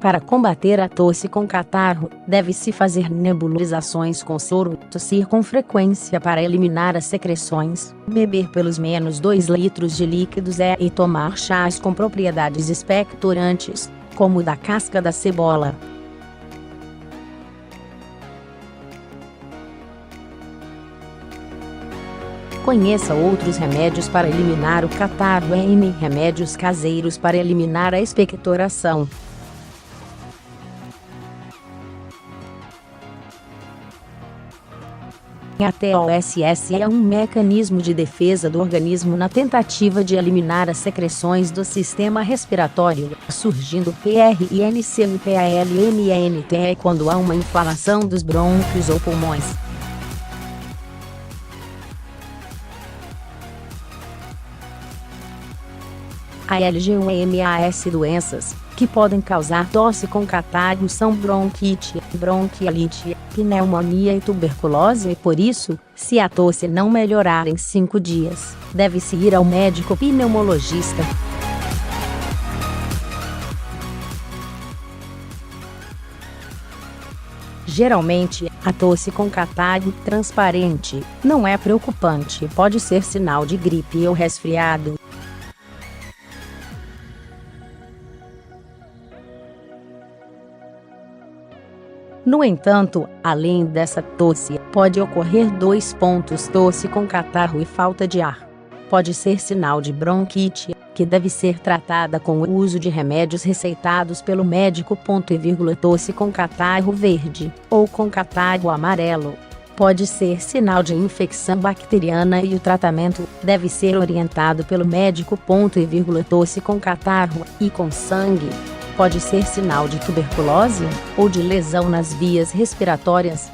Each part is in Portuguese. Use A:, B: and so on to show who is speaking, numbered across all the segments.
A: Para combater a tosse com catarro, deve-se fazer nebulizações com soro, tossir com frequência para eliminar as secreções, beber pelos menos 2 litros de líquidos e tomar chás com propriedades expectorantes, como o da casca da cebola. Conheça outros remédios para eliminar o catarro e remédios caseiros para eliminar a expectoração. A TOSS é um mecanismo de defesa do organismo na tentativa de eliminar as secreções do sistema respiratório, surgindo PRNC e PALMNT quando há uma inflamação dos brônquios ou pulmões. A LGUMAS doenças que podem causar tosse com catarro são bronquite, bronquiolite, pneumonia e tuberculose e por isso, se a tosse não melhorar em 5 dias, deve-se ir ao médico pneumologista. Geralmente, a tosse com catarro transparente não é preocupante, pode ser sinal de gripe ou resfriado. No entanto, além dessa tosse, pode ocorrer 2 pontos: tosse com catarro e falta de ar. Pode ser sinal de bronquite, que deve ser tratada com o uso de remédios receitados pelo médico. Tosse com catarro verde, ou com catarro amarelo. Pode ser sinal de infecção bacteriana e o tratamento deve ser orientado pelo médico. Tosse com catarro e com sangue pode ser sinal de tuberculose ou de lesão nas vias respiratórias.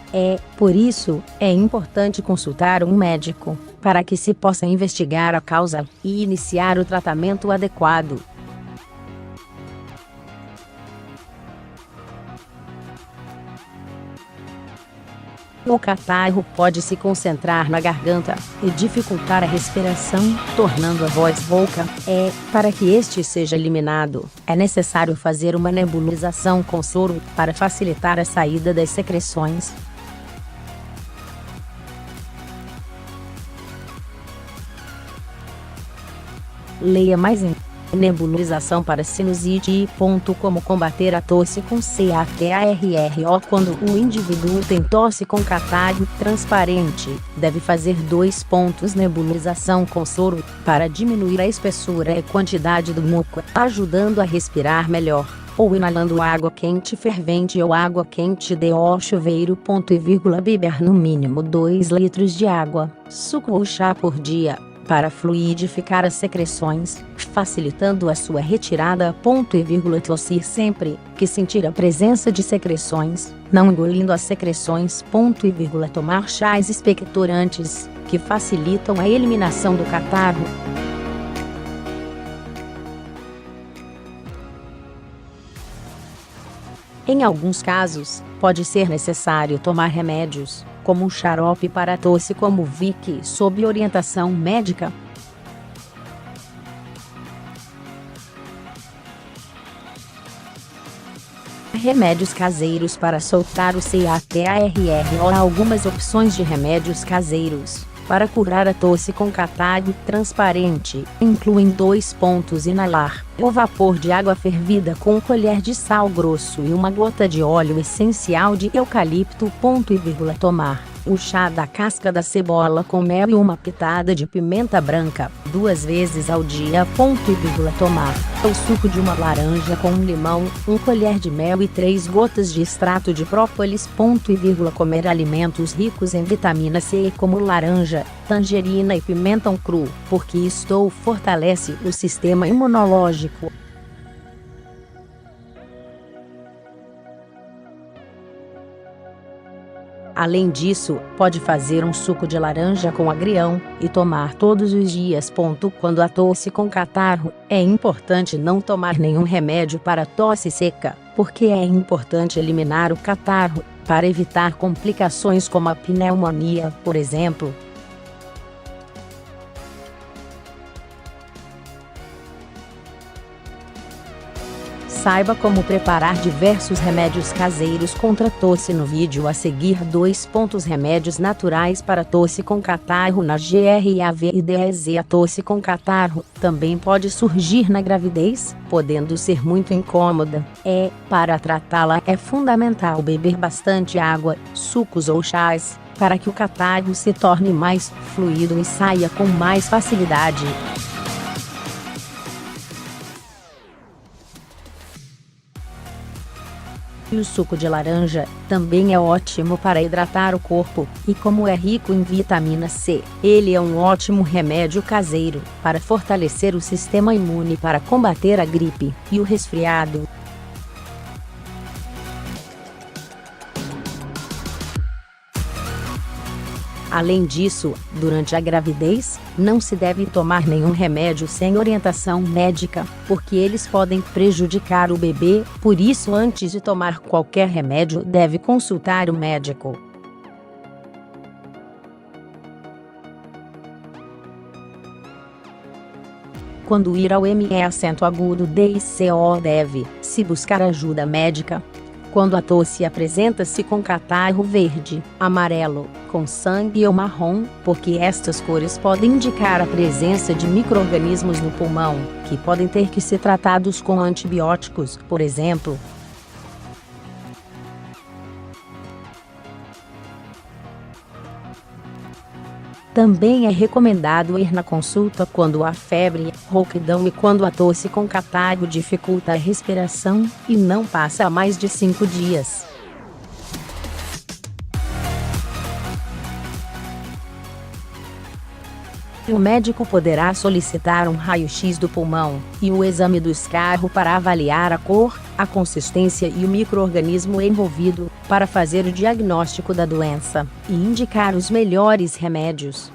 A: Por isso, é importante consultar um médico, para que se possa investigar a causa e iniciar o tratamento adequado. O catarro pode se concentrar na garganta e dificultar a respiração, tornando a voz rouca. Para que este seja eliminado, é necessário fazer uma nebulização com soro, para facilitar a saída das secreções. Leia mais em nebulização para sinusite. Como combater a tosse com CATARRO. Quando o indivíduo tem tosse com catarro transparente, deve fazer 2 pontos nebulização com soro, para diminuir a espessura e quantidade do muco, ajudando a respirar melhor, ou inalando água quente fervente ou água quente de chuveiro. Beber no mínimo 2 litros de água, suco ou chá por dia, para fluidificar as secreções, facilitando a sua retirada. Tossir sempre que sentir a presença de secreções, não engolindo as secreções. Tomar chás expectorantes, que facilitam a eliminação do catarro. Em alguns casos, pode ser necessário tomar remédios, como um xarope para tosse como Vick, sob orientação médica. Remédios caseiros para soltar o CATARRO. Há algumas opções de remédios caseiros para curar a tosse com catarro transparente, incluem 2 pontos: inalar o vapor de água fervida com colher de sal grosso e uma gota de óleo essencial de eucalipto. Tomar o chá da casca da cebola com mel e uma pitada de pimenta branca, 2 vezes ao dia. Tomar o suco de uma laranja com limão, 1 colher de mel e 3 gotas de extrato de própolis. Comer alimentos ricos em vitamina C como laranja, tangerina e pimentão cru, porque isto fortalece o sistema imunológico. Além disso, pode fazer um suco de laranja com agrião e tomar todos os dias. Quando a tosse com catarro, é importante não tomar nenhum remédio para tosse seca, porque é importante eliminar o catarro, para evitar complicações como a pneumonia, por exemplo. Saiba como preparar diversos remédios caseiros contra tosse no vídeo a seguir. 2 Remédios naturais para tosse com catarro na GRAVIDEZ. A tosse com catarro também pode surgir na gravidez, podendo ser muito incômoda. Para tratá-la é fundamental beber bastante água, sucos ou chás, para que o catarro se torne mais fluido e saia com mais facilidade. E o suco de laranja também é ótimo para hidratar o corpo, e como é rico em vitamina C, ele é um ótimo remédio caseiro para fortalecer o sistema imune para combater a gripe e o resfriado. Além disso, durante a gravidez, não se deve tomar nenhum remédio sem orientação médica, porque eles podem prejudicar o bebê. Por isso, antes de tomar qualquer remédio, deve consultar o médico. Quando ir ao ME_DICO, deve-se buscar ajuda médica. Quando a tosse apresenta-se com catarro verde, amarelo, com sangue ou marrom, porque estas cores podem indicar a presença de micro-organismos no pulmão, que podem ter que ser tratados com antibióticos, por exemplo. Também é recomendado ir na consulta quando há febre, rouquidão e quando a tosse com catarro dificulta a respiração e não passa a mais de 5 dias. O médico poderá solicitar um raio-x do pulmão e o exame do escarro para avaliar a cor, a consistência e o micro-organismo envolvido, para fazer o diagnóstico da doença e indicar os melhores remédios.